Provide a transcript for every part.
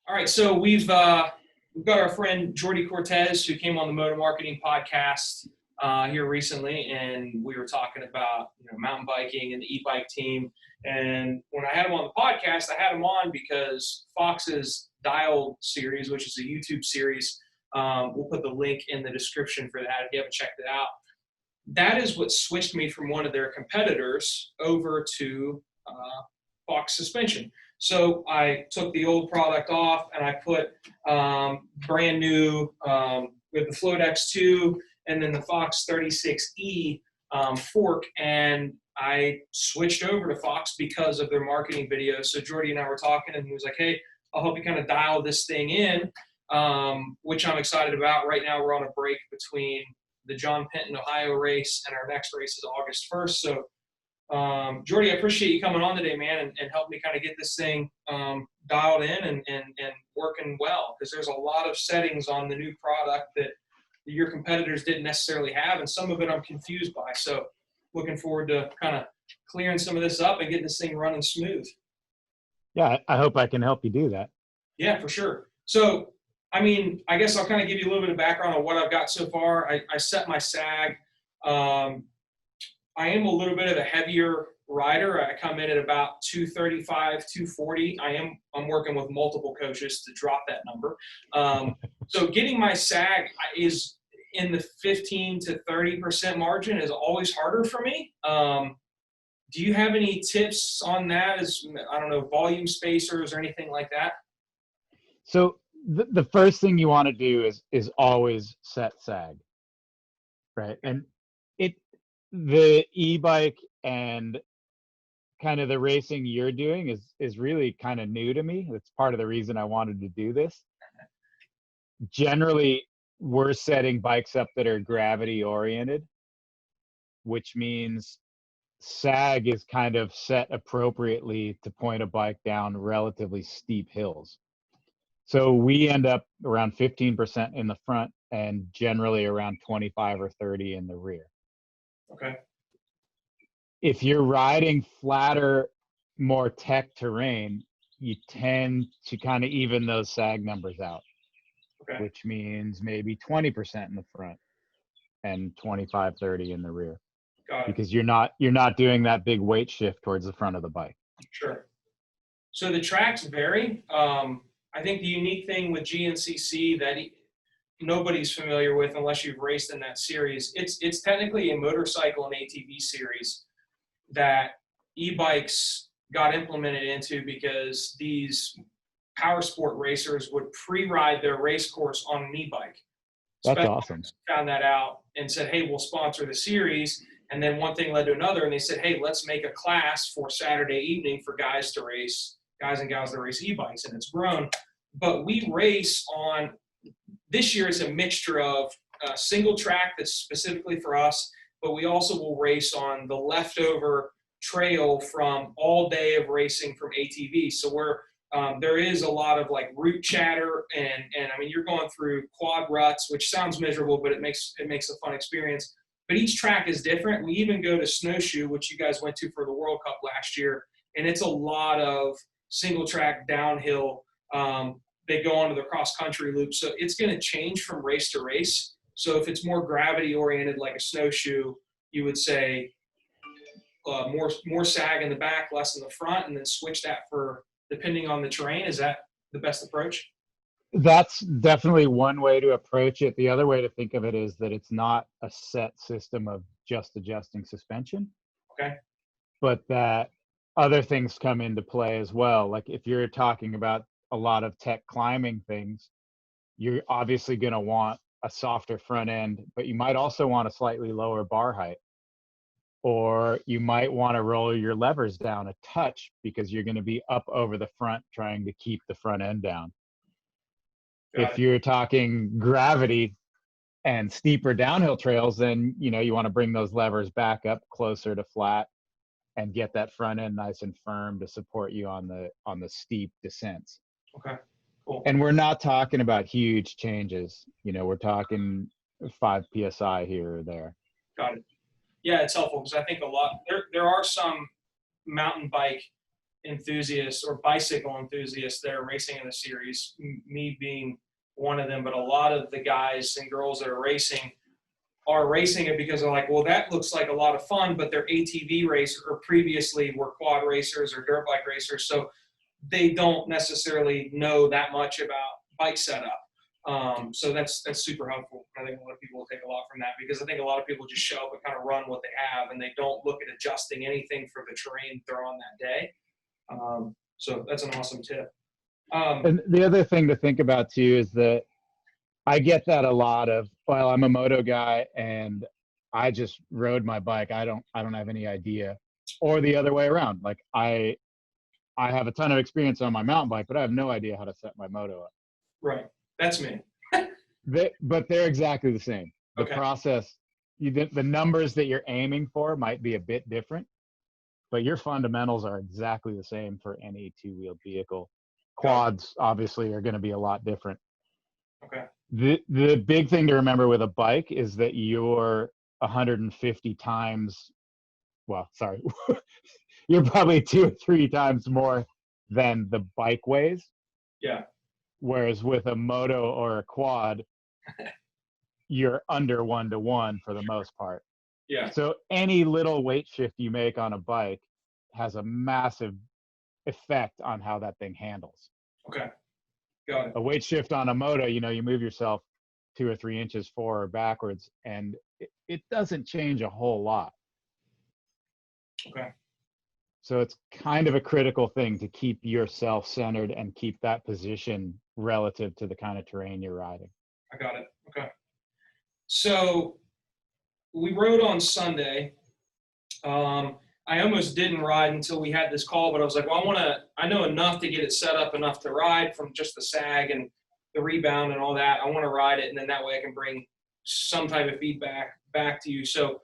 All right, so we've got our friend Jordi Cortez who came on the Motor Marketing Podcast here recently, and we were talking about mountain biking and the e-bike team. And when I had him on the podcast, I had him on because Fox's Dialed series, which is a YouTube series, we'll put the link in the description for that if you haven't checked it out. That is what switched me from one of their competitors over to Fox suspension. So I took the old product off and I put brand new with the Float X2 and then the Fox 36E fork, and I switched over to Fox because of their marketing videos. So Jordi and I were talking, and he was like, "Hey, I'll help you kind of dial this thing in," which I'm excited about. Right now, we're on a break between the John Penton, Ohio race, and our next race is August 1st. So Jordi, I appreciate you coming on today, man, and help me kind of get this thing dialed in and working well, because there's a lot of settings on the new product that your competitors didn't necessarily have, and some of it I'm confused by. So looking forward to kind of clearing some of this up and getting this thing running smooth. Yeah, I hope I can help you do that. Yeah, for sure. So, I mean, I guess I'll kind of give you a little bit of background on what I've got so far. I set my sag. I am a little bit of a heavier rider. I come in at about 235, 240. I'm working with multiple coaches to drop that number. So getting my sag is in the 15 to 30% margin is always harder for me. Do you have any tips on that, as I don't know, volume spacers or anything like that? So the first thing you want to do is always set sag, right? And the e-bike and kind of the racing you're doing is really kind of new to me. That's part of the reason I wanted to do this. Generally, we're setting bikes up that are gravity oriented, which means sag is kind of set appropriately to point a bike down relatively steep hills. So we end up around 15% in the front and generally around 25 or 30 in the rear. Okay. If you're riding flatter, more tech terrain, you tend to kind of even those sag numbers out, Okay. which means maybe 20% in the front and 25, 30 in the rear. Got it. Because you're not doing that big weight shift towards the front of the bike. Sure. So the tracks vary. I think the unique thing with GNCC that nobody's familiar with unless you've raced in that series, it's technically a motorcycle and ATV series that e-bikes got implemented into because these power sport racers would pre-ride their race course on an e-bike. That's awesome. Found that out and said, "Hey, we'll sponsor the series." And then one thing led to another, and they said, "Hey, let's make a class for Saturday evening for guys and gals to race e-bikes," and it's grown. But we race on, this year it's a mixture of a single track that's specifically for us, but we also will race on the leftover trail from all day of racing from ATV. So there is a lot of like route chatter, and I mean, you're going through quad ruts, which sounds miserable, but it makes a fun experience. But each track is different. We even go to snowshoe, which you guys went to for the World Cup last year, and it's a lot of single track downhill. They go onto the cross country loop, so it's going to change from race to race. So if it's more gravity oriented, like a snowshoe, you would say more sag in the back, less in the front, and then switch that for depending on the terrain. Is that the best approach? That's definitely one way to approach it. The other way to think of it is that it's not a set system of just adjusting suspension. Okay. But that other things come into play as well. Like if you're talking about a lot of tech climbing things, you're obviously going to want a softer front end, but you might also want a slightly lower bar height. Or you might want to roll your levers down a touch because you're going to be up over the front trying to keep the front end down. If you're talking gravity and steeper downhill trails, then you want to bring those levers back up closer to flat and get that front end nice and firm to support you on the steep descents. Okay, cool. And we're not talking about huge changes. We're talking 5 psi here or there. Got it. Yeah, it's helpful because I think there are some mountain bike enthusiasts or bicycle enthusiasts that are racing in the series, me being one of them, but a lot of the guys and girls that are racing it because they're like, well, that looks like a lot of fun, but they're ATV racers or previously were quad racers or dirt bike racers, so they don't necessarily know that much about bike setup. So that's super helpful. I think a lot of people will take a lot from that because I think a lot of people just show up and kind of run what they have and they don't look at adjusting anything for the terrain they're on that day. So that's an awesome tip. And the other thing to think about too is that I get that a lot of, well, I'm a moto guy and I just rode my bike. I don't have any idea. Or the other way around. Like I have a ton of experience on my mountain bike, but I have no idea how to set my moto up. Right. That's me. But they're exactly the same. The Okay. process, the numbers that you're aiming for might be a bit different, but your fundamentals are exactly the same for any two-wheeled vehicle. Quads obviously are going to be a lot different. Okay. The big thing to remember with a bike is that you're 150 times, well, sorry, you're probably 2 or 3 times more than the bike weighs. Yeah. Whereas with a moto or a quad, you're under 1-to-1 for the most part. Yeah. So any little weight shift you make on a bike has a massive effect on how that thing handles. Okay. Got it. A weight shift on a moto, you move yourself 2 or 3 inches forward or backwards, and it doesn't change a whole lot. Okay. So it's kind of a critical thing to keep yourself centered and keep that position relative to the kind of terrain you're riding. I got it. Okay. So we rode on Sunday. I almost didn't ride until we had this call, but I was like, well, I know enough to get it set up enough to ride from just the sag and the rebound and all that. I want to ride it, and then that way I can bring some type of feedback back to you. So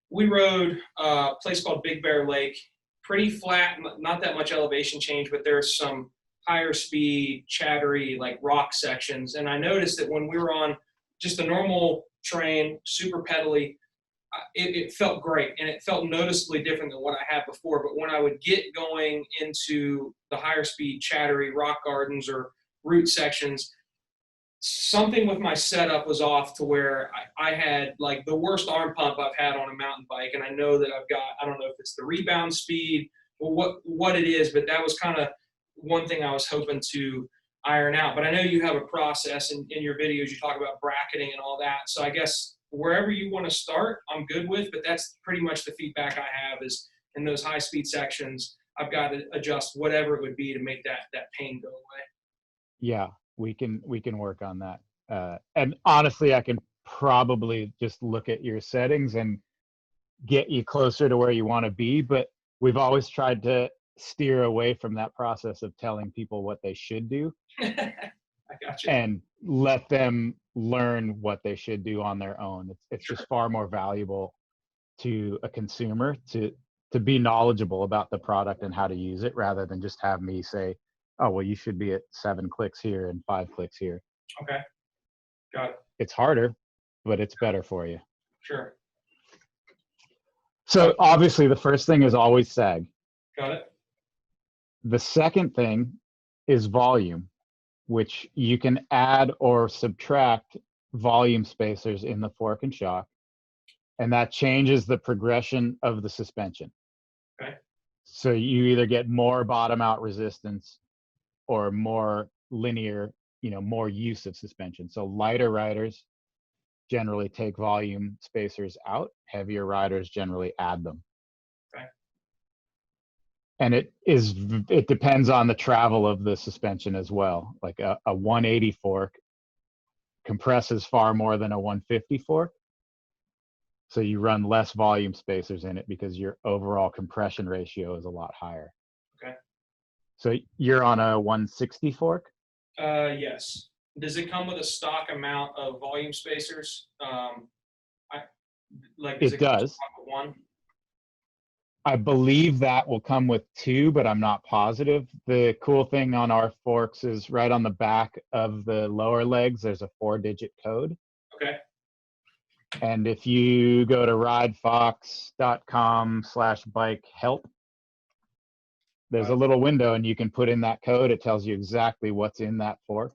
we rode a place called Big Bear Lake, pretty flat, not that much elevation change, but there's some higher speed, chattery, like rock sections. And I noticed that when we were on just a normal train, super pedally, it felt great, and it felt noticeably different than what I had before. But when I would get going into the higher speed, chattery rock gardens or route sections, something with my setup was off to where I had like the worst arm pump I've had on a mountain bike. And I know that I've got, I don't know if it's the rebound speed or what it is, but that was kind of one thing I was hoping to iron out. But I know you have a process in your videos, you talk about bracketing and all that. So I guess wherever you want to start, I'm good with, but that's pretty much the feedback I have is in those high speed sections, I've got to adjust whatever it would be to make that pain go away. Yeah, we can work on that. And honestly, I can probably just look at your settings and get you closer to where you want to be, but we've always tried to steer away from that process of telling people what they should do. I got you. And let them learn what they should do on their own. It's Sure. just far more valuable to a consumer to be knowledgeable about the product and how to use it, rather than just have me say, oh, well, you should be at 7 clicks here and 5 clicks here. Okay. Got it. It's harder, but it's better for you. Sure. So obviously the first thing is always sag. Got it. The second thing is volume, which you can add or subtract volume spacers in the fork and shock, and that changes the progression of the suspension. Okay. So you either get more bottom out resistance or more linear, more use of suspension. So lighter riders generally take volume spacers out, heavier riders generally add them. Okay. And it depends on the travel of the suspension as well. Like a 180 fork compresses far more than a 150 fork. So you run less volume spacers in it because your overall compression ratio is a lot higher. Okay. So you're on a 160 fork? Yes. Does it come with a stock amount of volume spacers? It does. One? I believe that will come with 2, but I'm not positive. The cool thing on our forks is right on the back of the lower legs, there's a 4-digit code. Okay. And if you go to ridefox.com/bike help, there's a little window and you can put in that code. It tells you exactly what's in that fork.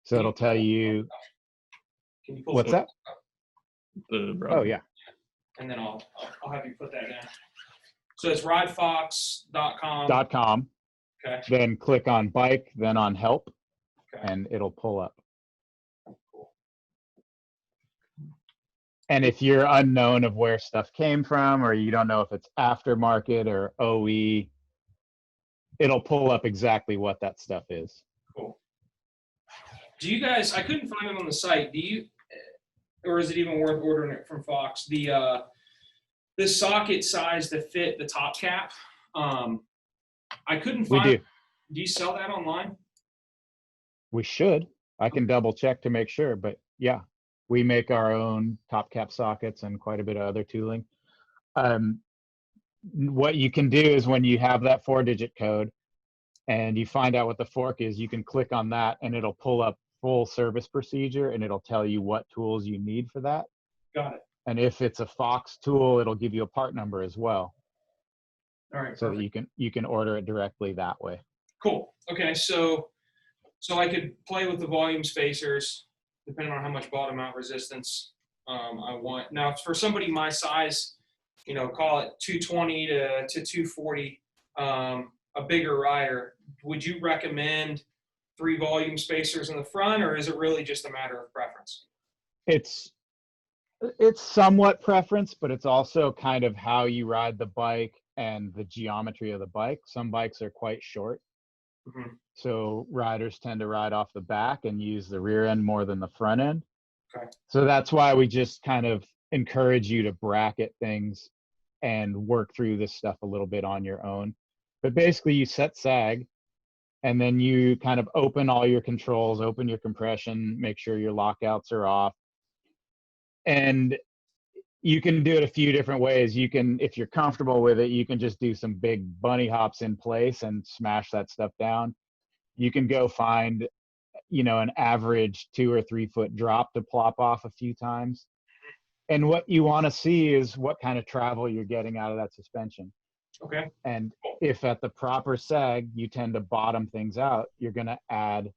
So it'll tell you, can you pull what's that? Oh yeah. And then I'll have you put that in. So it's ridefox.com. .com. Okay. Then click on bike, then on help, Okay. and it'll pull up. Cool. And if you're unknown of where stuff came from, or you don't know if it's aftermarket or OE, it'll pull up exactly what that stuff is. Cool. Do you guys, I couldn't find it on the site. Do you, or is it even worth ordering it from Fox? The socket size to fit the top cap. I couldn't find. We do. Do you sell that online? We should. I can double check to make sure, but yeah, we make our own top cap sockets and quite a bit of other tooling. What you can do is when you have that 4-digit code and you find out what the fork is, you can click on that and it'll pull up full service procedure and it'll tell you what tools you need for that. Got it. And if it's a Fox tool, it'll give you a part number as well. All right. So Perfect. that you can order it directly that way. Cool. Okay. So I could play with the volume spacers depending on how much bottom mount resistance I want. Now, for somebody my size, call it 220 to 240, a bigger rider, would you recommend 3 volume spacers in the front, or is it really just a matter of preference? It's somewhat preference, but it's also kind of how you ride the bike and the geometry of the bike. Some bikes are quite short. Mm-hmm. So riders tend to ride off the back and use the rear end more than the front end. Okay. So that's why we just kind of encourage you to bracket things and work through this stuff a little bit on your own. But basically you set sag and then you kind of open all your controls, open your compression, make sure your lockouts are off. And you can do it a few different ways. You can, if you're comfortable with it, you can just do some big bunny hops in place and smash that stuff down. You can go find, an average 2 or 3 foot drop to plop off a few times. And what you want to see is what kind of travel you're getting out of that suspension. Okay. And if at the proper sag, you tend to bottom things out, you're going to add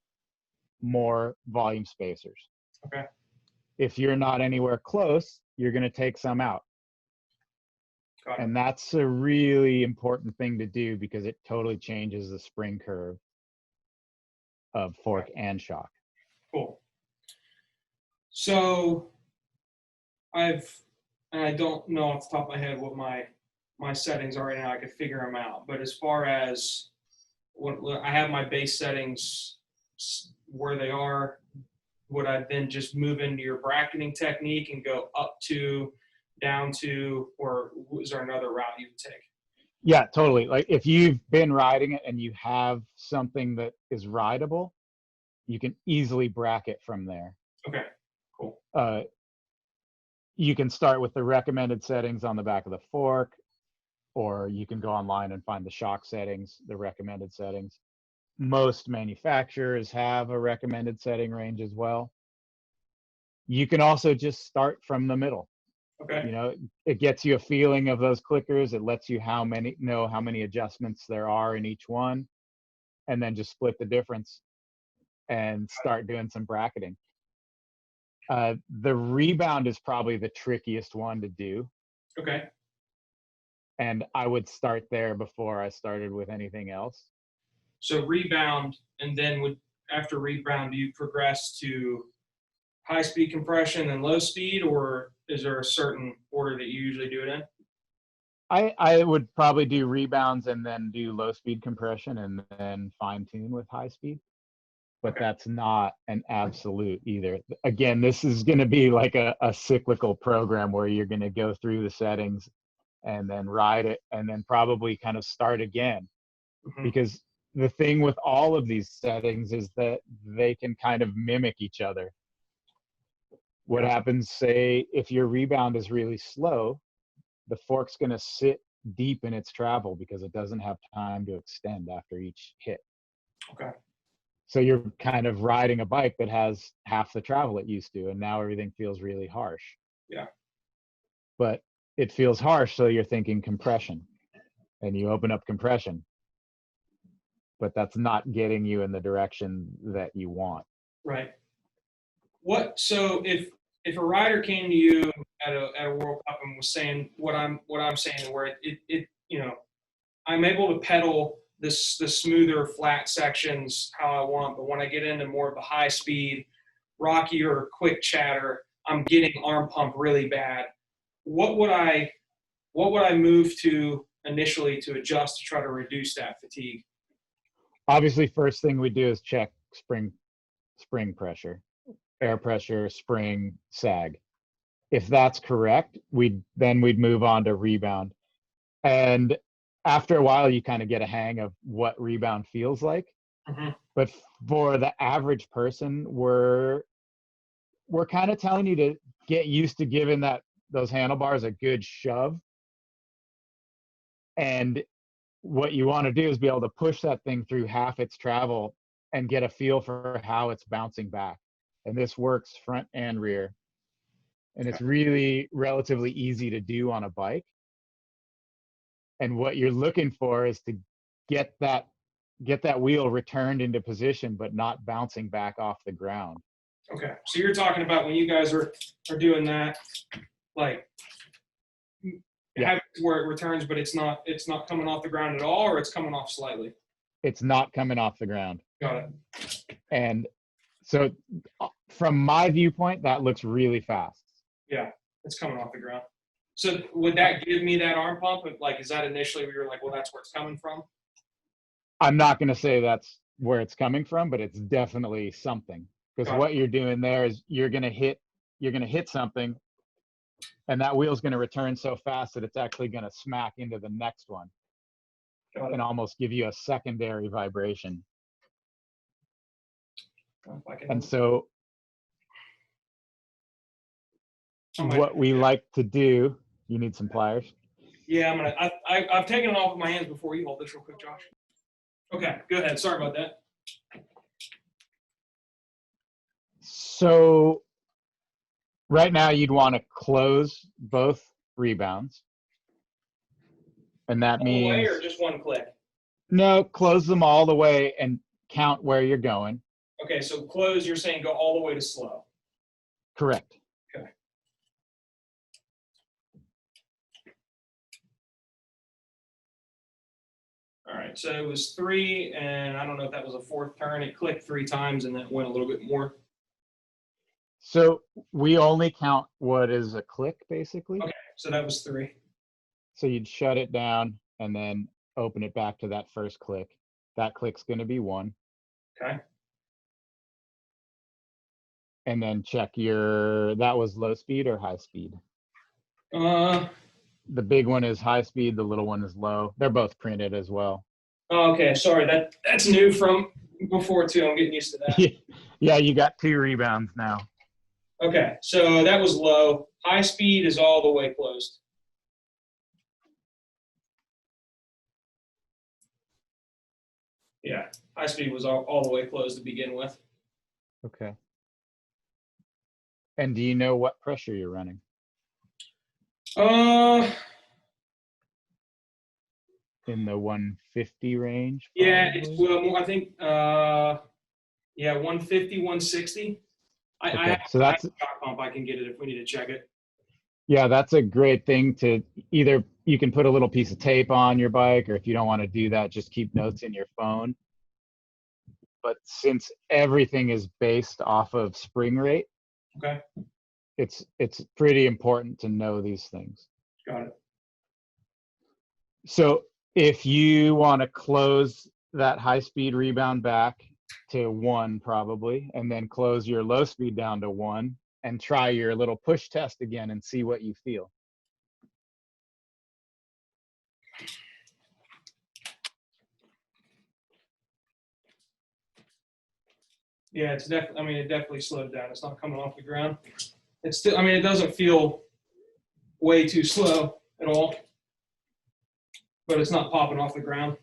more volume spacers. Okay. If you're not anywhere close, you're going to take some out. Got it. And that's a really important thing to do because it totally changes the spring curve of fork and shock. Cool. So I don't know off the top of my head what my settings are right now. I could figure them out. But as far as what I have my base settings where they are, would I then just move into your bracketing technique and go up to, down to, or is there another route you would take? Yeah, totally. Like if you've been riding it and you have something that is rideable, you can easily bracket from there. Okay, cool. You can start with the recommended settings on the back of the fork, or you can go online and find the shock settings, the recommended settings. Most manufacturers have a recommended setting range as well. You can also just start from the middle. Okay. It gets you a feeling of those clickers. It lets you know how many adjustments there are in each one, and then just split the difference and start doing some bracketing. The rebound is probably the trickiest one to do. Okay. And I would start there before I started with anything else. So rebound, and then after rebound, do you progress to high speed compression and low speed, or is there a certain order that you usually do it in? I would probably do rebounds and then do low speed compression and then fine tune with high speed. But Okay. That's not an absolute either. Again, this is going to be like a cyclical program where you're going to go through the settings and then ride it and then probably kind of start again. Mm-hmm. Because the thing with all of these settings is that they can kind of mimic each other. What happens, say, if your rebound is really slow, the fork's going to sit deep in its travel because it doesn't have time to extend after each hit. Okay. So you're kind of riding a bike that has half the travel it used to, and now everything feels really harsh. Yeah. But it feels harsh, so you're thinking compression. and you open up compression, but that's not getting you in the direction that you want. Right. So if a rider came to you at a World Cup and was saying what I'm saying, where it you know, I'm able to pedal the smoother flat sections how I want, but when I get into more of a high speed, rocky or quick chatter, I'm getting arm pump really bad. What would I move to initially to adjust to try to reduce that fatigue? Obviously, first thing we do is check spring pressure, air pressure, spring, sag. If that's correct, we'd move on to rebound. And after a while, you kind of get a hang of what rebound feels like. Mm-hmm. But for the average person, we're kind of telling you to get used to giving those handlebars a good shove. And what you want to do is be able to push that thing through half its travel and get a feel for how it's bouncing back. And this works front and rear. And it's really relatively easy to do on a bike. And what you're looking for is to get that wheel returned into position, but not bouncing back off the ground. Okay, so you're talking about when you guys are doing that, like, Yeah. where it returns, but it's not coming off the ground at all, or it's coming off slightly. It's not coming off the ground. Got it. And so, from my viewpoint, that looks really fast. Yeah, it's coming off the ground. So would that give me that arm pump? Like, is that initially where you're like, well, that's where it's coming from? I'm not going to say that's where it's coming from, but it's definitely something. Because what you're doing there is you're going to hit something, and that wheel's going to return so fast that it's actually going to smack into the next one and almost give you a secondary vibration. And so what we like to do, you need some pliers? Yeah, I've taken it off of my hands before. You hold this real quick, Josh. Okay, go ahead. Sorry about that. So right now you'd want to close both rebounds. And that means... All the way or just one click? No, close them all the way and count where you're going. Okay, so close, you're saying go all the way to slow. Correct. Okay. All right, so it was 3, and I don't know if that was a 4th turn. It clicked 3 times, and then went a little bit more. So we only count what is a click, basically. Okay, so that was 3. So you'd shut it down and then open it back to that first click. That click's going to be 1. Okay. And then check that was low speed or high speed? The big one is high speed, the little one is low. They're both printed as well. Oh, okay, sorry, that's new from before too. I'm getting used to that. Yeah, you got 2 rebounds now. Okay, so that was low. High speed is all the way closed. Yeah, high speed was all the way closed to begin with. Okay. And do you know what pressure you're running? In the 150 range? Yeah, I think, 150, 160. So that's I have a shock pump. I can get it if we need to check it. Yeah, that's a great thing to either you can put a little piece of tape on your bike, or if you don't want to do that, just keep notes in your phone. But since everything is based off of spring rate, okay, it's pretty important to know these things. Got it. So if you want to close that high speed rebound back to 1 probably, and then close your low speed down to 1 and try your little push test again and see what you feel. Yeah, it's definitely, it definitely slowed down. It's not coming off the ground. It's still, it doesn't feel way too slow at all, but it's not popping off the ground.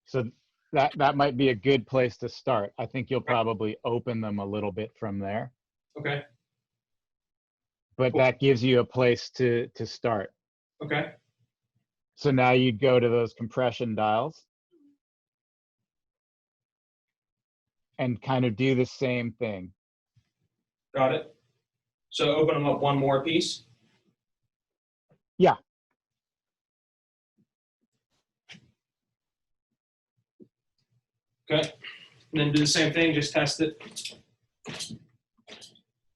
So that might be a good place to start. I think you'll probably open them a little bit from there. Okay. But that gives you a place to start. Okay. So now you'd go to those compression dials and kind of do the same thing. Got it. So open them up one more piece. Yeah. Okay. And then do the same thing, just test it.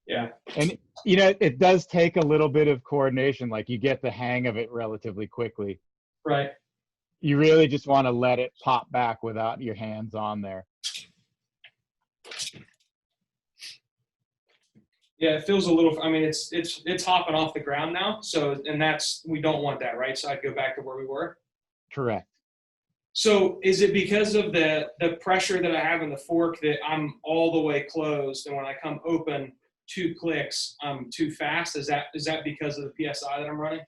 Yeah. And, you know, it does take a little bit of coordination. Like you get the hang of it relatively quickly. Right. You really just want to let it pop back without your hands on there. Yeah, it feels a little, I mean, it's hopping off the ground now. So, and we don't want that, right? So I'd go back to where we were. Correct. So is it because of the pressure that I have in the fork that I'm all the way closed, and when I come open 2 clicks, I'm too fast? Is that because of the PSI that I'm running?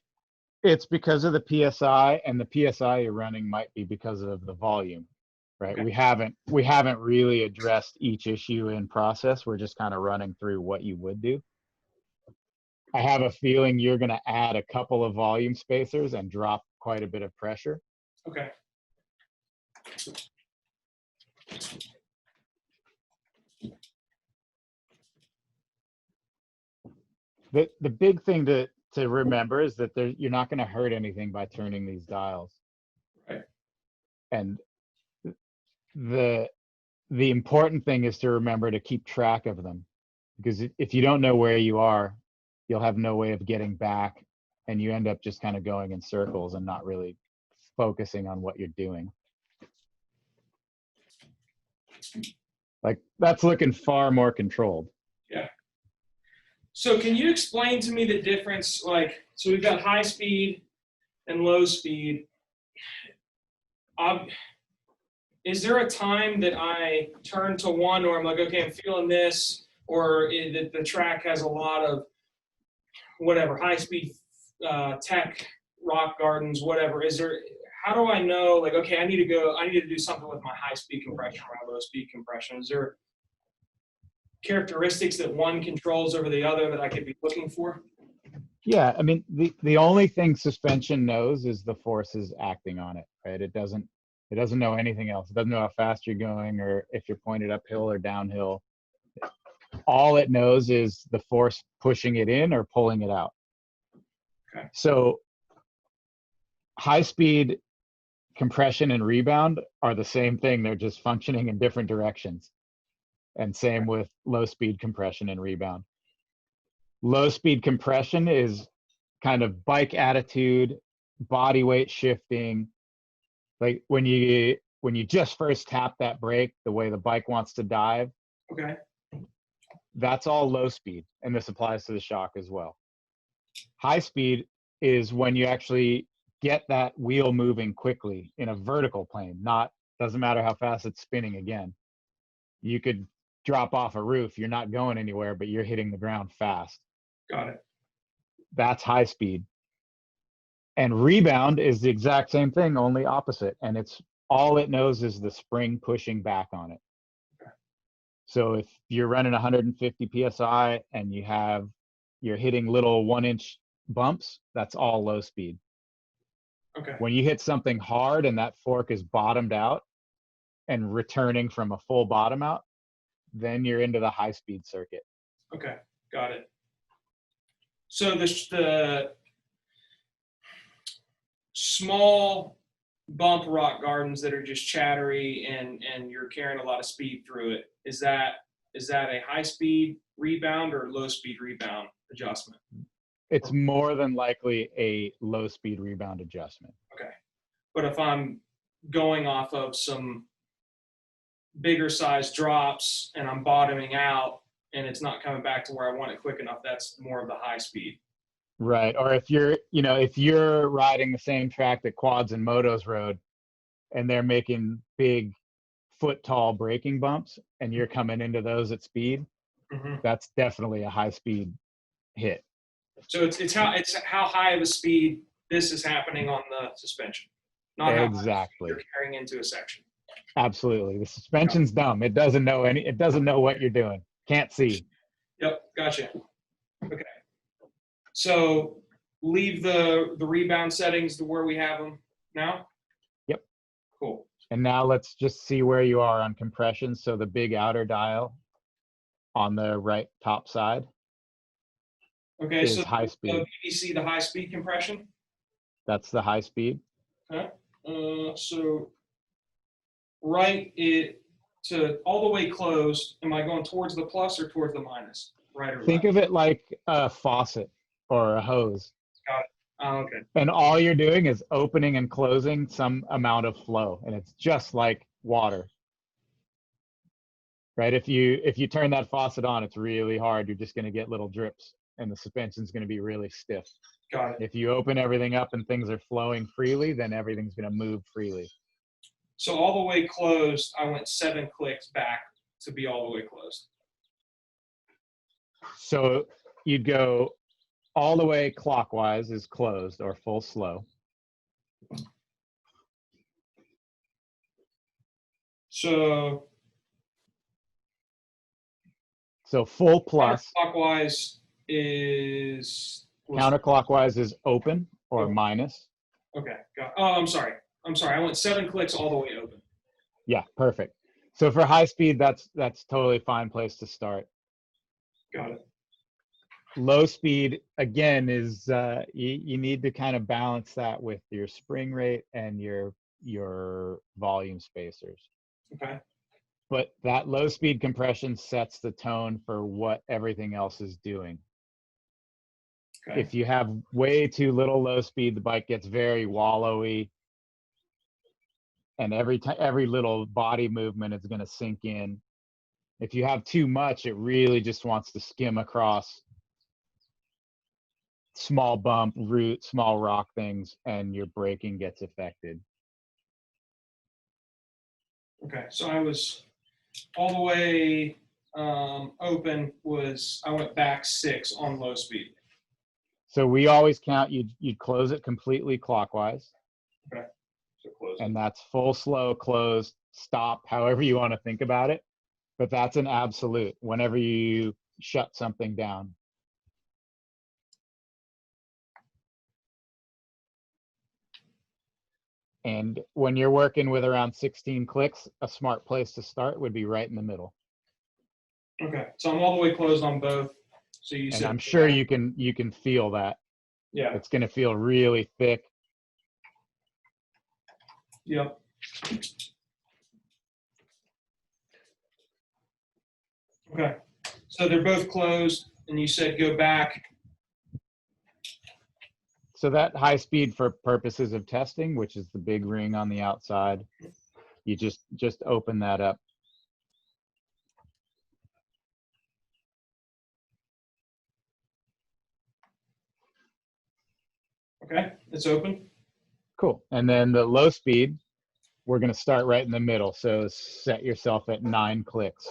It's because of the PSI, and the PSI you're running might be because of the volume, right? Okay. We haven't really addressed each issue in process. We're just kind of running through what you would do. I have a feeling you're going to add a couple of volume spacers and drop quite a bit of pressure. Okay. The big thing to remember is that you're not going to hurt anything by turning these dials. Right. And the important thing is to remember to keep track of them, because if you don't know where you are, you'll have no way of getting back, and you end up just kind of going in circles and not really focusing on what you're doing. Like that's looking far more controlled. Yeah. So can you explain to me the difference? Like, so we've got high speed and low speed. Is there a time that I turn to one, or I'm like, okay, I'm feeling this, or the track has a lot of whatever, high speed tech, rock gardens, whatever? How do I know, like, okay, I need to do something with my high speed compression or my low speed compression? Is there characteristics that one controls over the other that I could be looking for? Yeah, I mean, the only thing suspension knows is the forces acting on it, right? It doesn't know anything else. It doesn't know how fast you're going or if you're pointed uphill or downhill. All it knows is the force pushing it in or pulling it out. Okay. So high speed compression and rebound are the same thing. They're just functioning in different directions. And same with low speed compression and rebound. Low speed compression is kind of bike attitude, body weight shifting. Like when you just first tap that brake, the way the bike wants to dive. Okay. That's all low speed, and this applies to the shock as well. High speed is when you actually get that wheel moving quickly in a vertical plane. Doesn't matter how fast it's spinning again. You could drop off a roof, you're not going anywhere, but you're hitting the ground fast. Got it. That's high speed. And rebound is the exact same thing, only opposite. And all it knows is the spring pushing back on it. Okay. So if you're running 150 PSI and you're hitting little 1-inch bumps, that's all low speed. Okay. When you hit something hard and that fork is bottomed out and returning from a full bottom out, then you're into the high speed circuit. Okay. Got it. So the small bump rock gardens that are just chattery and you're carrying a lot of speed through it, is that a high speed rebound or low speed rebound adjustment? It's more than likely a low speed rebound adjustment. Okay. But if I'm going off of some bigger size drops and I'm bottoming out and it's not coming back to where I want it quick enough, that's more of the high speed. Right. Or if you're riding the same track that quads and motos rode and they're making big foot tall braking bumps and you're coming into those at speed, that's definitely a high speed hit. So it's how high of a speed this is happening on the suspension, not exactly how you're carrying into a section. Absolutely. The suspension's dumb. It doesn't know what you're doing. Can't see. Yep, gotcha. Okay. So leave the rebound settings to where we have them now? Yep. Cool. And now let's just see where you are on compression. So the big outer dial on the right top side Okay, is so high speed. PVC, the high speed compression. That's the high speed. Okay. So right it to all the way closed. Am I going towards the plus or towards the minus? Right or Think left? of it like a faucet or a hose. Got it. Okay. And all you're doing is opening and closing some amount of flow. And it's just like water. Right? If you turn that faucet on, it's really hard. You're just going to get little drips and the suspension's going to be really stiff. Got it. If you open everything up and things are flowing freely, then everything's going to move freely. So all the way closed, I went 7 clicks back to be all the way closed. So you'd go all the way clockwise is closed or full slow. So Full plus. counterclockwise is Counterclockwise is open or Open. minus. Okay. Oh, I'm sorry. I went 7 clicks all the way open. Yeah, perfect. So for high speed, that's totally fine place to start. Got it. Low speed again is you need to kind of balance that with your spring rate and your volume spacers. Okay. But that low speed compression sets the tone for what everything else is doing. Okay. If you have way too little low speed, the bike gets very wallowy, and every little body movement is going to sink in. If you have too much, it really just wants to skim across small bump, root, small rock things, and your braking gets affected. Okay. So I was all the way open I went back 6 on low speed. So we always count, you'd close it completely clockwise. Okay. So close. And that's full, slow, close, stop, however you want to think about it. But that's an absolute whenever you shut something down. And when you're working with around 16 clicks, a smart place to start would be right in the middle. Okay. So I'm all the way closed on both. So you said. And I'm sure you can feel that. Yeah. It's going to feel really thick. Yep. Okay. So they're both closed, and you said go back. So that high speed for purposes of testing, which is the big ring on the outside, you just open that up. Okay, it's open. Cool. And then the low speed, we're going to start right in the middle. So set yourself at 9 clicks.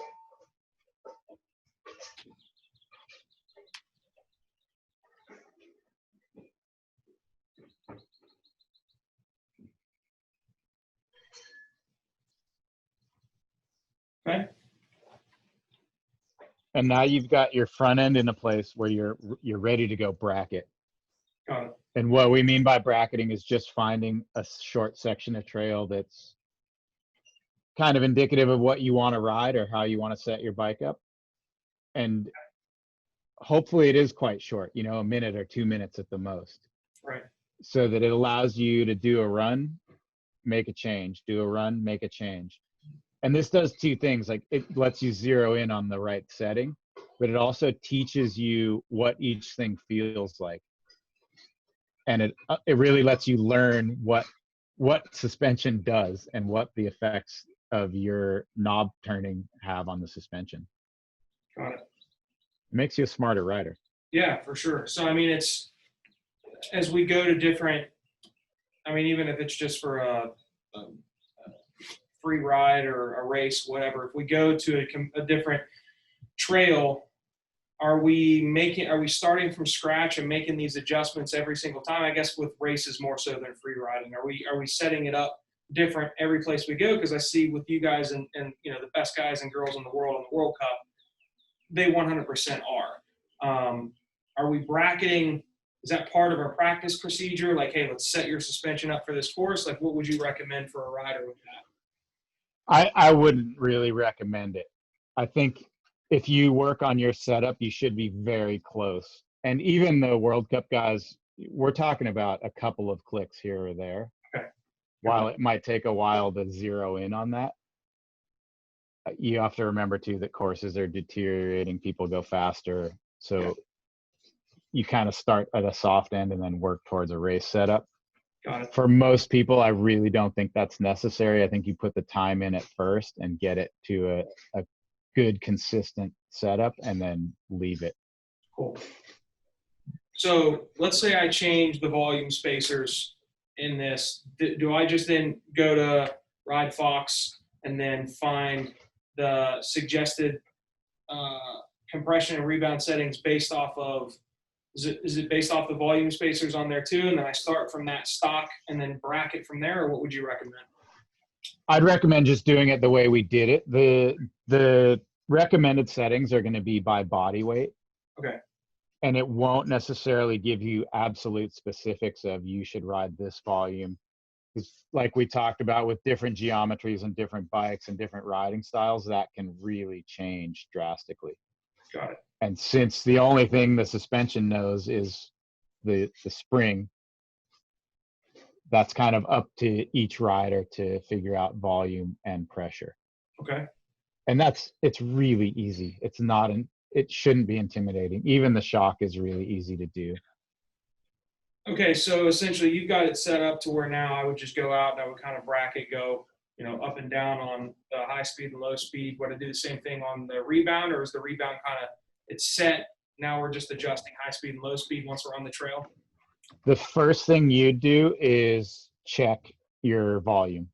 Okay. And now you've got your front end in a place where you're ready to go bracket. Got it. And what we mean by bracketing is just finding a short section of trail that's kind of indicative of what you want to ride or how you want to set your bike up. And hopefully it is quite short, a minute or 2 minutes at the most. Right. So that it allows you to do a run, make a change, do a run, make a change. And this does 2 things. Like it lets you zero in on the right setting, but it also teaches you what each thing feels like. And it really lets you learn what suspension does and what the effects of your knob turning have on the suspension. Got it. It makes you a smarter rider. Yeah, for sure. So, I mean, it's as we go to different, even if it's just for a free ride or a race, whatever, if we go to a different trail, are we starting from scratch and making these adjustments every single time? I guess with races more so than free riding. Are we setting it up different every place we go? Because I see with you guys and the best guys and girls in the world on the World Cup, they 100% are. Are we bracketing is that part of our practice procedure? Like, hey, let's set your suspension up for this course. Like, what would you recommend for a rider with that? I wouldn't really recommend it. I think if you work on your setup, you should be very close. And even the World Cup guys, we're talking about a couple of clicks here or there. Okay. While it might take a while to zero in on that, you have to remember too that courses are deteriorating, people go faster. So you kind of start at a soft end and then work towards a race setup. Got it. For most people, I really don't think that's necessary. I think you put the time in at first and get it to a good, consistent setup and then leave it. Cool. So let's say I change the volume spacers in this. Do I just then go to Ride Fox and then find the suggested compression and rebound settings based off of, is it based off the volume spacers on there too? And then I start from that stock and then bracket from there, or what would you recommend? I'd recommend just doing it the way we did it. The recommended settings are going to be by body weight. Okay. And it won't necessarily give you absolute specifics of you should ride this volume. Because like we talked about with different geometries and different bikes and different riding styles, that can really change drastically. Got it. And since the only thing the suspension knows is the spring, that's kind of up to each rider to figure out volume and pressure. Okay. And it's really easy. It shouldn't be intimidating. Even the shock is really easy to do. Okay, so essentially you've got it set up to where now I would just go out and I would kind of bracket go, up and down on the high speed and low speed. Would I do the same thing on the rebound, or is the rebound kind of, it's set, now we're just adjusting high speed and low speed once we're on the trail? The first thing you do is check your volume,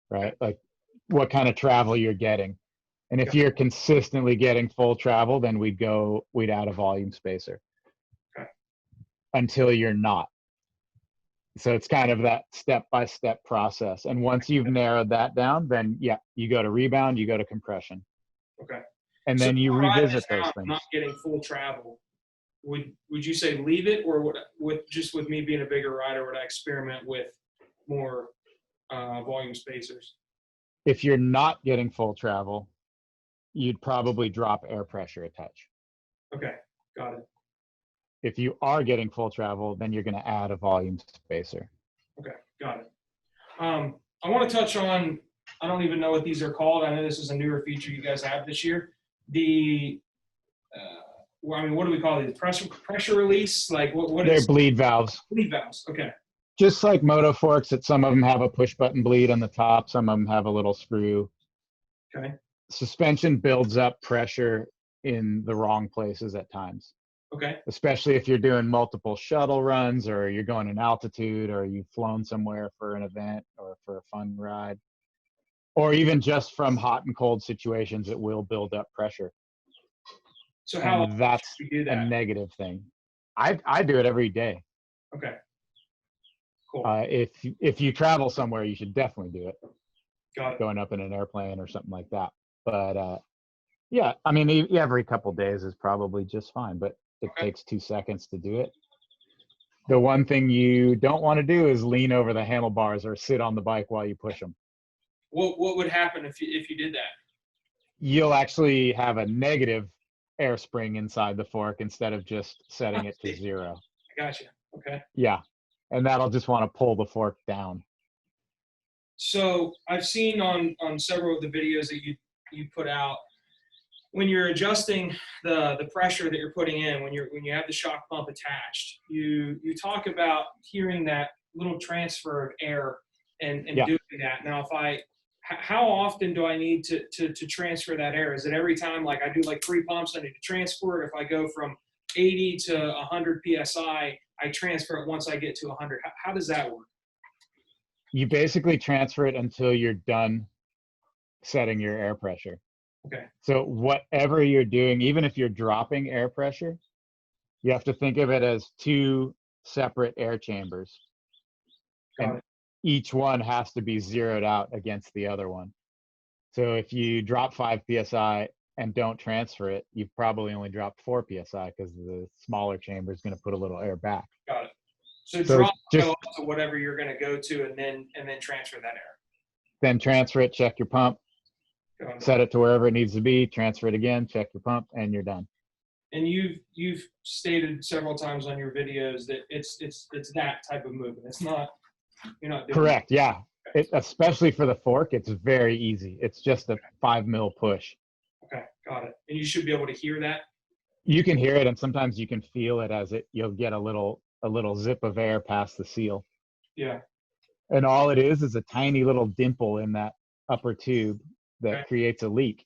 right? Like what kind of travel you're getting. And if you're consistently getting full travel, then we'd add a volume spacer. Okay. Until you're not. So it's kind of that step-by-step process. And once you've narrowed that down, then you go to rebound, you go to compression. Okay. And then you revisit those things. I'm not getting full travel. Would you say leave it, or with me being a bigger rider, would I experiment with more volume spacers? If you're not getting full travel, you'd probably drop air pressure a touch. Okay, got it. If you are getting full travel, then you're going to add a volume spacer. Okay, got it. I want to touch on, I don't even know what these are called. I know this is a newer feature you guys have this year. What do we call these? Pressure release? Like what They're is? bleed valves. Bleed valves, okay. Just like moto forks, that some of them have a push button bleed on the top, some of them have a little screw. Okay. Suspension builds up pressure in the wrong places at times. Okay. Especially if you're doing multiple shuttle runs, or you're going in altitude, or you've flown somewhere for an event or for a fun ride, or even just from hot and cold situations, it will build up pressure. So how that's do you do that? a negative thing. I do it every day. Okay. Cool. If you travel somewhere, you should definitely do it. Got it. Going up in an airplane or something like that. But every couple days is probably just fine, but it takes 2 seconds to do it. The one thing you don't want to do is lean over the handlebars or sit on the bike while you push them. What would happen if you did that? You'll actually have a negative air spring inside the fork instead of just setting it to 0. I gotcha. Okay. Yeah. And that'll just want to pull the fork down. So I've seen on several of the videos that you put out, when you're adjusting the pressure that you're putting in, when you have the shock pump attached, you talk about hearing that little transfer of air and doing that. Now, how often do I need to transfer that air? Is it every time, like I do like 3 pumps, I need to transfer it? If I go from 80 to 100 PSI, I transfer it once I get to 100. How does that work? You basically transfer it until you're done setting your air pressure. Okay. So whatever you're doing, even if you're dropping air pressure, you have to think of it as 2 separate air chambers. And each one has to be zeroed out against the other one. So if you drop 5 PSI and don't transfer it, you've probably only dropped 4 psi because the smaller chamber is going to put a little air back. Got it. So So drop just go up to whatever you're going to go to, and then transfer that air. then transfer it, check your pump, Going set it to wherever it needs to be, transfer it again, check your pump, and you're done. And you've stated several times on your videos that it's that type of movement. It's not, you're not doing Correct. Yeah. Especially for the fork, it's very easy. It's just a 5 mil push. Okay, got it. And you should be able to hear that. You can hear it, and sometimes you can feel it as you'll get a little zip of air past the seal. Yeah. And all it is a tiny little dimple in that upper tube that creates a leak.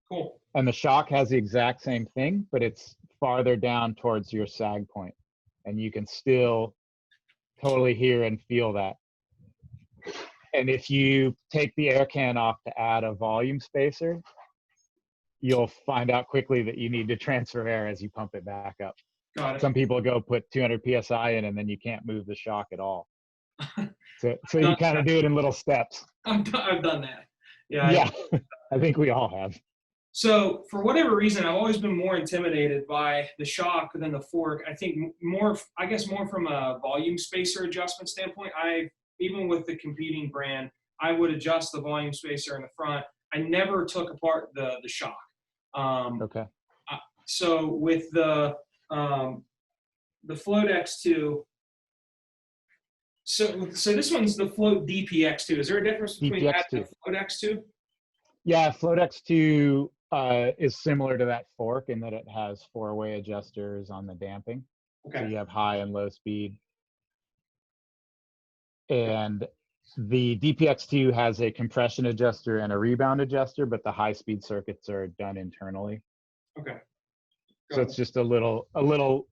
Cool. And the shock has the exact same thing, but it's farther down towards your sag point. And you can still totally hear and feel that. And if you take the air can off to add a volume spacer, you'll find out quickly that you need to transfer air as you pump it back up. Got it. Some people go put 200 psi in, and then you can't move the shock at all. So you kind of do it in little steps. I've done that. Yeah. Yeah, I think we all have. So for whatever reason, I've always been more intimidated by the shock than the fork. I think more from a volume spacer adjustment standpoint. Even with the competing brand, I would adjust the volume spacer in the front. I never took apart the shock. Okay. So with the Float X2, so this one's the Float DPX2. Is there a difference between that and the Float X2? Yeah, Float X2 is similar to that fork in that it has 4-way adjusters on the damping. Okay. So you have high and low speed. And the DPX2 has a compression adjuster and a rebound adjuster, but the high speed circuits are done internally. Okay. So it's just a little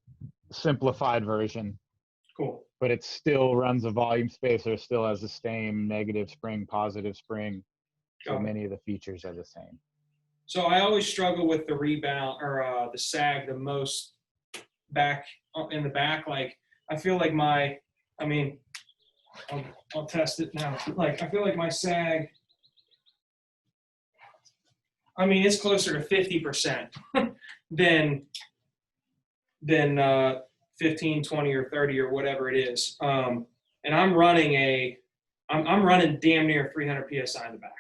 simplified version. Cool. But it still runs a volume spacer, still has the same negative spring, positive spring. So many of the features are the same. So I always struggle with the rebound or the sag the most back in the back. Like I feel like I'll test it now. Like I feel like my sag, it's closer to 50% than 15, 20, or 30 or whatever it is. And I'm running damn near 300 psi in the back.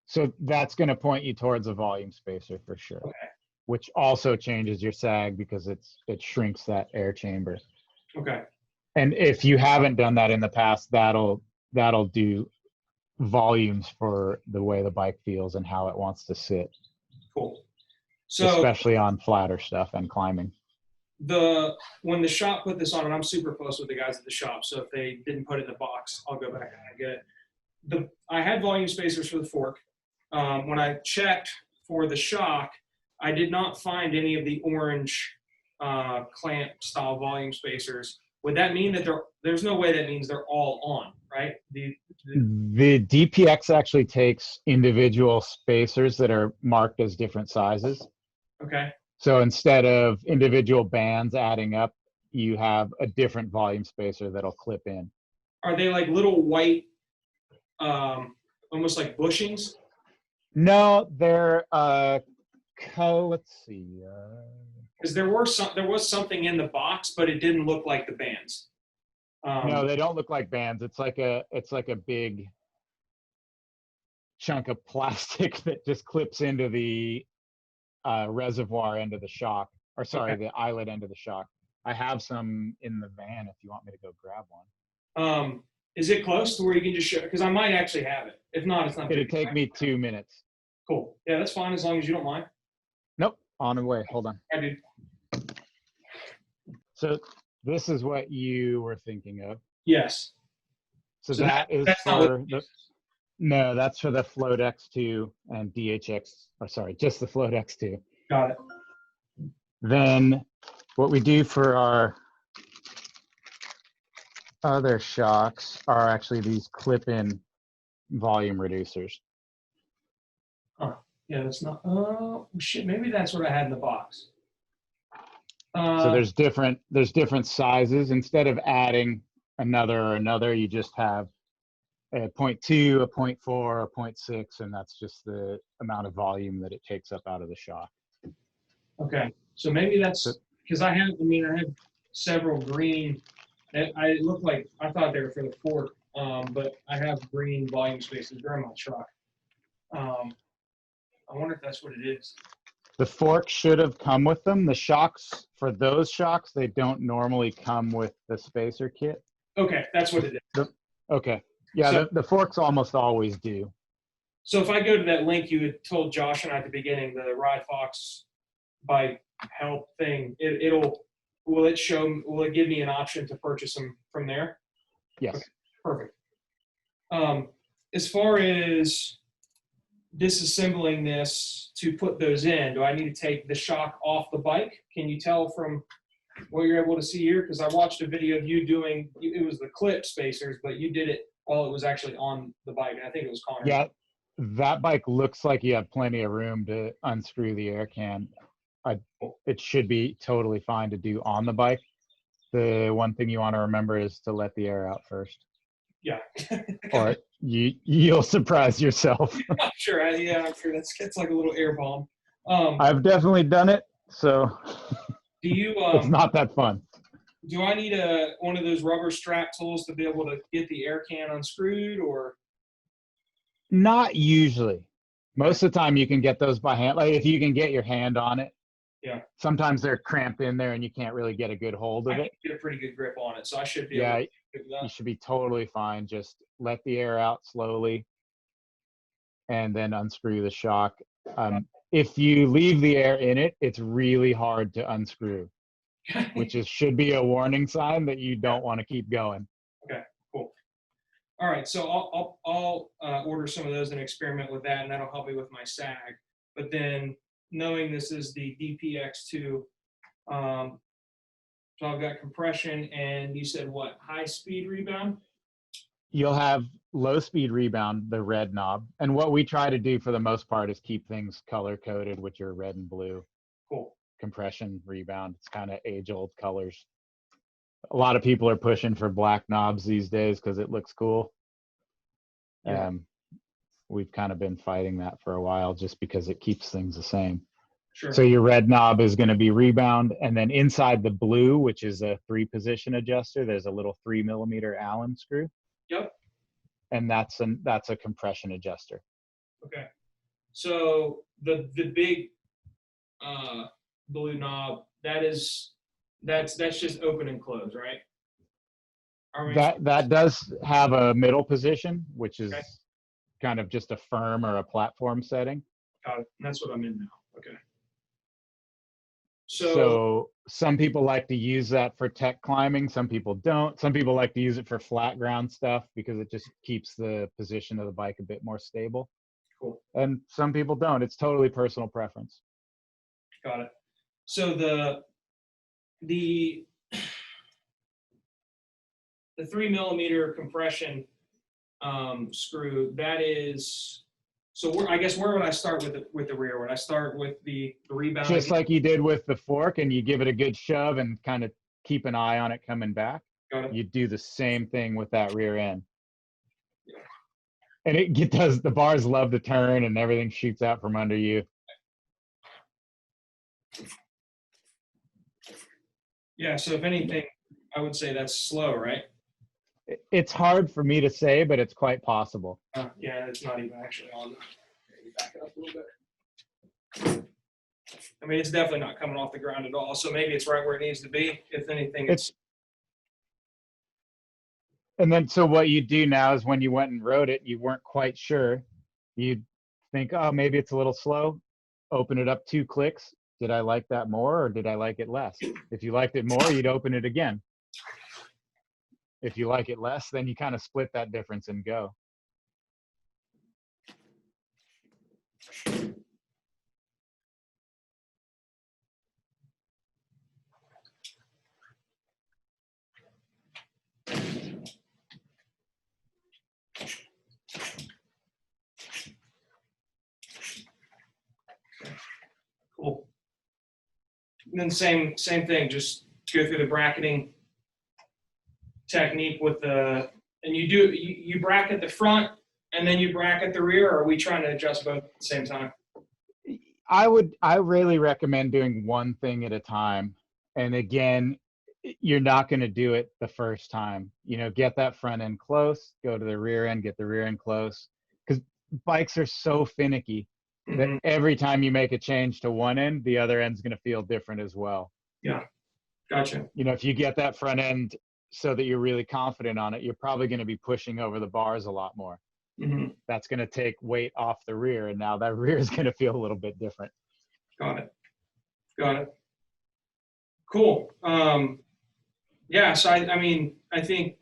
So that's going to point you towards a volume spacer for sure. Okay. Which also changes your sag because it shrinks that air chamber. Okay. And if you haven't done that in the past, that'll do volumes for the way the bike feels and how it wants to sit. Cool. So especially on flatter stuff and climbing. When the shop put this on, and I'm super close with the guys at the shop, so if they didn't put it in the box, I'll go back and get it. I had volume spacers for the fork. When I checked for the shock, I did not find any of the orange clamp style volume spacers. Would that mean that there's no way that means they're all on, right? The DPX actually takes individual spacers that are marked as different sizes. Okay. So instead of individual bands adding up, you have a different volume spacer that'll clip in. Are they like little white, almost like bushings? No, they're let's see. Because there was something in the box, but it didn't look like the bands. No, they don't look like bands. It's like a big chunk of plastic that just clips into the reservoir end of the shock, or sorry, the eyelet end of the shock. I have some in the van if you want me to go grab one. Is it close to where you can just show? Because I might actually have it. If not, it's not. It'd take me 2 minutes. Cool. Yeah, that's fine as long as you don't mind. Nope. On the way. Hold on. I do. So this is what you were thinking of. Yes. So that is for no, that's for the Float X2 and DHX. Or sorry, just the Float X2. Got it. Then what we do for our other shocks are actually these clip-in volume reducers. Huh. Yeah, that's not. Oh shit! Maybe that's what I had in the box. So there's different sizes. Instead of adding another, you just have a 0.2, a 0.4, a 0.6, and that's just the amount of volume that it takes up out of the shock. Okay, so maybe that's because I have several green. I look like I thought they were for the fork, but I have green volume spacers. They're in my truck. I wonder if that's what it is. The fork should have come with them. The shocks, for those shocks, they don't normally come with the spacer kit. Okay, that's what it is. Okay. Yeah, So, the forks almost always do. So if I go to that link you had told Josh and I at the beginning, the Ride Fox bike help thing, will it give me an option to purchase them from there? Yes. Okay, perfect. As far as disassembling this to put those in, do I need to take the shock off the bike? Can you tell from what you're able to see here? Because I watched a video of you doing, it was the clip spacers, but you did it while it was actually on the bike. And I think it was Connor. Yeah, that bike looks like you have plenty of room to unscrew the air can. It should be totally fine to do on the bike. The one thing you want to remember is to let the air out first. Yeah. Or you'll surprise yourself. I'm sure. I'm sure it's like a little air bomb. I've definitely done it, so do you? It's not that fun. Do I need one of those rubber strap tools to be able to get the air can unscrewed, or? Not usually. Most of the time you can get those by hand. Like if you can get your hand on it. Yeah. Sometimes they're cramped in there and you can't really get a good hold of it. Get a pretty good grip on it, so I should be able to do that. You should be totally fine. Just let the air out slowly and then unscrew the shock. If you leave the air in it, it's really hard to unscrew, which should be a warning sign that you don't want to keep going. Okay, cool. All right, so I'll order some of those and experiment with that, and that'll help me with my sag. But then, knowing this is the DPX2, so I've got compression, and you said what, high speed rebound? You'll have low speed rebound, the red knob. And what we try to do for the most part is keep things color coded with your red and blue. Cool. Compression rebound. It's kind of age old colors. A lot of people are pushing for black knobs these days because it looks cool. Yeah. We've kind of been fighting that for a while just because it keeps things the same. Sure. So your red knob is going to be rebound, and then inside the blue, which is a 3-position adjuster, there's a little 3mm Allen screw. Yep. And that's a compression adjuster. Okay. So the big blue knob, that's just open and close, right? That does have a middle position, which is okay. Kind of just a firm or a platform setting. Got it. And that's what I'm in now. Okay. So some people like to use that for tech climbing. Some people don't. Some people like to use it for flat ground stuff because it just keeps the position of the bike a bit more stable. Cool. And some people don't. It's totally personal preference. Got it. So the 3mm compression screw, that is. So I guess where would I start with the rear? Would I start with the rebound? Just like you did with the fork, and you give it a good shove and kind of keep an eye on it coming back. Got it. You do the same thing with that rear end. Yeah. And it does, the bars love to turn and everything shoots out from under you. Yeah, so if anything, I would say that's slow, right? It's hard for me to say, but it's quite possible. Yeah, it's not even actually on. Maybe back it up a little bit. I mean, it's definitely not coming off the ground at all. So maybe it's right where it needs to be. If anything, it's. And then, so what you do now is when you went and rode it, you weren't quite sure. You'd think, oh, maybe it's a little slow. Open it up 2 clicks. Did I like that more or did I like it less? If you liked it more, you'd open it again. If you like it less, then you kind of split that difference and go. Cool. And then same thing, just go through the bracketing technique with the And you bracket the front and then you bracket the rear, or are we trying to adjust both at the same time? I really recommend doing one thing at a time. And again, you're not going to do it the first time. Get that front end close, go to the rear end, get the rear end close. Because bikes are so finicky that every time you make a change to one end, the other end's going to feel different as well. Yeah, gotcha. If you get that front end so that you're really confident on it, you're probably going to be pushing over the bars a lot more. That's going to take weight off the rear, and now that rear is going to feel a little bit different. Got it. Cool. Yeah, so I think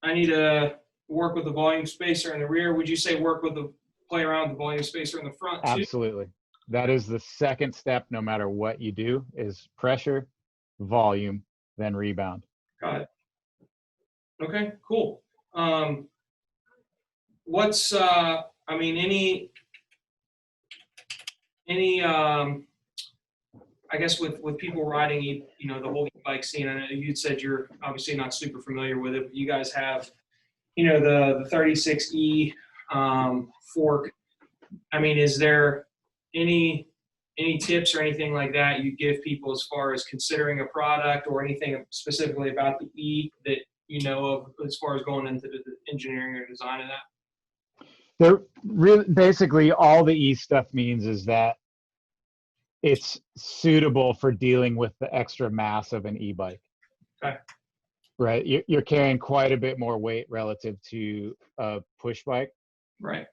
I need to work with the volume spacer in the rear. Would you say play around with the volume spacer in the front too? Absolutely. That is the second step, no matter what you do, is pressure, volume, then rebound. Got it. Okay, cool. What's any I guess with people riding, the whole e-bike scene, I know you said you're obviously not super familiar with it, but you guys have, the 36E fork. Is there any tips or anything like that you give people as far as considering a product or anything specifically about the E that you know of as far as going into the engineering or design of that? They're really, basically all the E stuff means is that it's suitable for dealing with the extra mass of an e-bike. Okay. Right. You're carrying quite a bit more weight relative to a push bike. Right.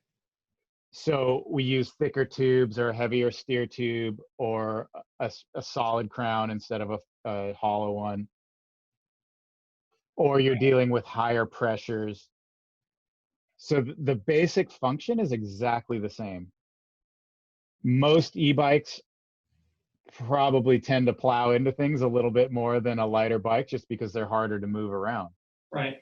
So we use thicker tubes or a heavier steer tube or a solid crown instead of a hollow one. Or you're dealing with higher pressures. So the basic function is exactly the same. Most e-bikes probably tend to plow into things a little bit more than a lighter bike just because they're harder to move around. Right.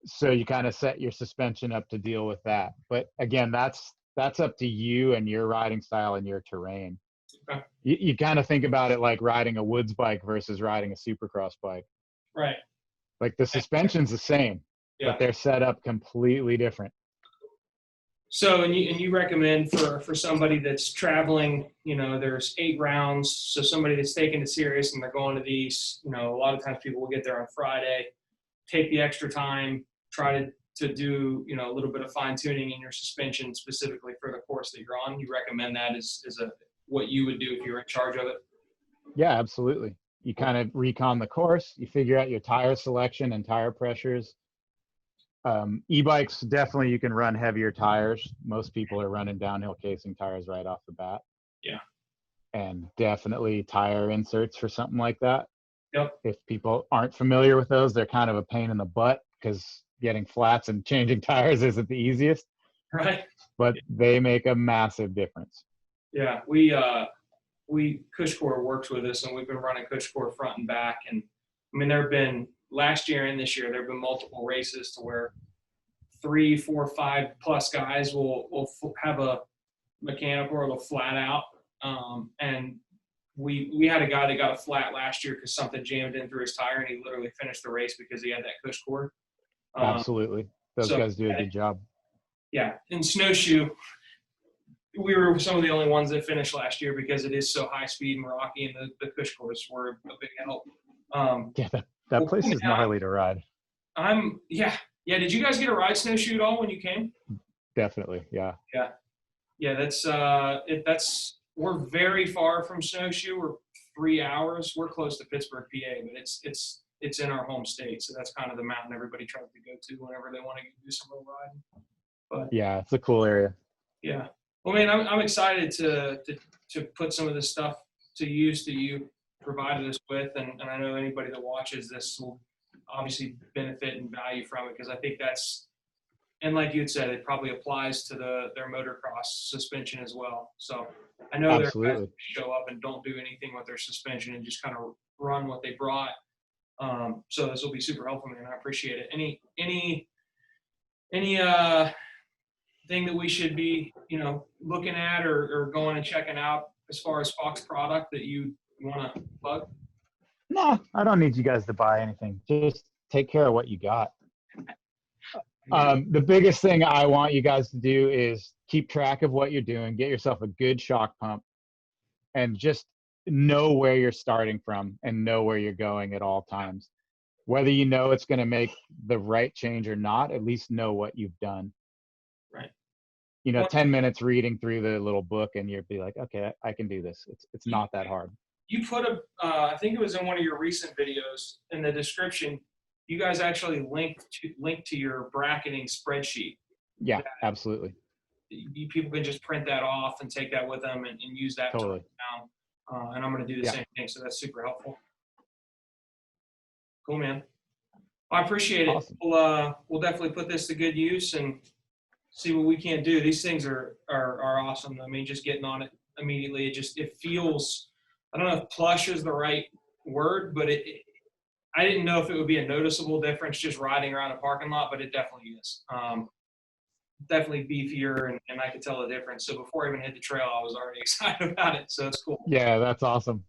So you kind of set your suspension up to deal with that. But again, that's up to you and your riding style and your terrain. Okay. You kind of think about it like riding a woods bike versus riding a supercross bike. Right. Like the suspension's the same, but they're set up completely different. So, and you recommend for somebody that's traveling, there's 8 rounds. So somebody that's taking it serious and they're going to these, a lot of times people will get there on Friday, take the extra time, try to do, a little bit of fine tuning in your suspension specifically for the course that you're on. You recommend that as what you would do if you were in charge of it? Yeah, absolutely. You kind of recon the course, you figure out your tire selection and tire pressures. E-bikes, definitely you can run heavier tires. Most people are running downhill casing tires right off the bat. Yeah. And definitely tire inserts for something like that. Yep. If people aren't familiar with those, they're kind of a pain in the butt because getting flats and changing tires isn't the easiest. Right. But they make a massive difference. Yeah. We Cushcore works with us, and we've been running Cushcore front and back. And there have been last year and this year, there have been multiple races to where 3, 4, 5 plus guys will have a mechanical or a flat out. And we had a guy that got a flat last year because something jammed in through his tire, and he literally finished the race because he had that Cushcore. Absolutely. Those guys do a good job. Yeah. In snowshoe, we were some of the only ones that finished last year because it is so high speed and rocky, and the Cushcores were a big help. Yeah, that place is gnarly to ride. Yeah. Did you guys get a ride snowshoe at all when you came? Definitely. Yeah. We're very far from snowshoe. We're 3 hours. We're close to Pittsburgh, PA, but it's in our home state, so that's kind of the mountain everybody tries to go to whenever they want to do some road riding. But yeah, it's a cool area. Yeah. Well, man, I'm excited to put some of this stuff to use that you provided us with, and I know anybody that watches this will obviously benefit and value from it, because I think that's, and like you had said, it probably applies to their motocross suspension as well. So I know there are guys that show up and don't do anything with their suspension and just kind of run what they brought. So this will be super helpful, man. I appreciate it. Any thing that we should be, looking at or going and checking out as far as Fox product that you want to plug? No, I don't need you guys to buy anything. Just take care of what you got. The biggest thing I want you guys to do is keep track of what you're doing, get yourself a good shock pump, and just know where you're starting from and know where you're going at all times. Whether you know it's going to make the right change or not, at least know what you've done. Right. 10 minutes reading through the little book and you'll be like, okay, I can do this. It's not that hard. You put I think it was in one of your recent videos in the description, you guys actually link to your bracketing spreadsheet. Yeah, absolutely. People can just print that off and take that with them and use that Totally. down. And I'm going to do the same thing. So that's super helpful. Cool, man. I appreciate it. Awesome. We'll definitely put this to good use and see what we can do. These things are awesome. I mean, just getting on it immediately, it feels, I don't know if plush is the right word, but I didn't know if it would be a noticeable difference just riding around a parking lot, but it definitely is. Definitely beefier, and I could tell the difference. So before I even hit the trail, I was already excited about it. So it's cool. Yeah, that's awesome.